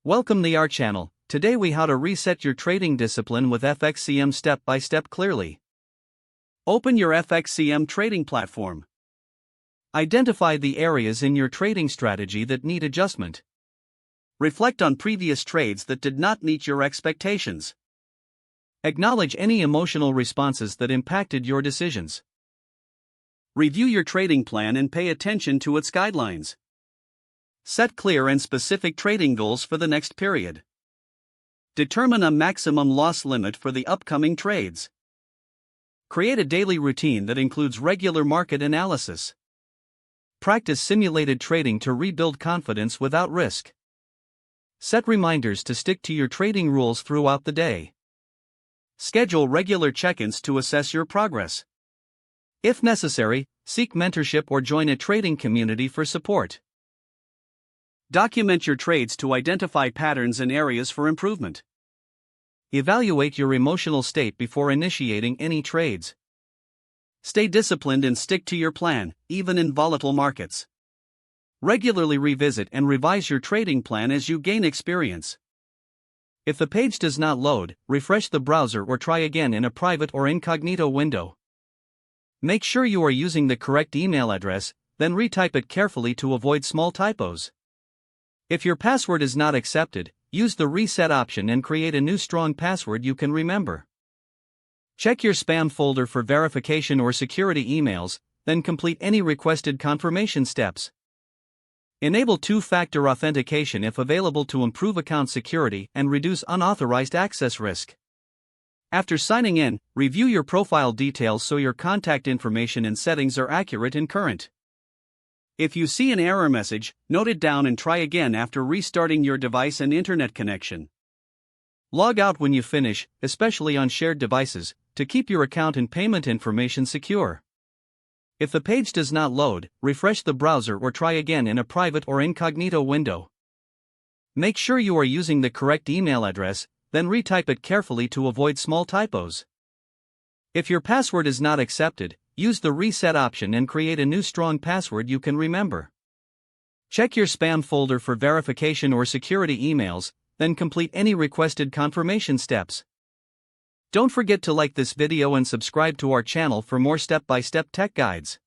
Welcome to our channel. Today we how to reset your trading discipline with FXCM step by step clearly. Open your FXCM trading platform. Identify the areas in your trading strategy that need adjustment. Reflect on previous trades that did not meet your expectations. Acknowledge any emotional responses that impacted your decisions. Review your trading plan and pay attention to its guidelines. Set clear and specific trading goals for the next period. Determine a maximum loss limit for the upcoming trades. Create a daily routine that includes regular market analysis. Practice simulated trading to rebuild confidence without risk. Set reminders to stick to your trading rules throughout the day. Schedule regular check-ins to assess your progress. If necessary, seek mentorship or join a trading community for support. Document your trades to identify patterns and areas for improvement. Evaluate your emotional state before initiating any trades. Stay disciplined and stick to your plan, even in volatile markets. Regularly revisit and revise your trading plan as you gain experience. If the page does not load, refresh the browser or try again in a private or incognito window. Make sure you are using the correct email address, then retype it carefully to avoid small typos. If your password is not accepted, use the reset option and create a new strong password you can remember. Check your spam folder for verification or security emails, then complete any requested confirmation steps. Enable two-factor authentication if available to improve account security and reduce unauthorized access risk. After signing in, review your profile details so your contact information and settings are accurate and current. If you see an error message, note it down and try again after restarting your device and internet connection. Log out when you finish, especially on shared devices, to keep your account and payment information secure. If the page does not load, refresh the browser or try again in a private or incognito window. Make sure you are using the correct email address, then retype it carefully to avoid small typos. If your password is not accepted, use the reset option and create a new strong password you can remember. Check your spam folder for verification or security emails, then complete any requested confirmation steps. Don't forget to like this video and subscribe to our channel for more step-by-step tech guides.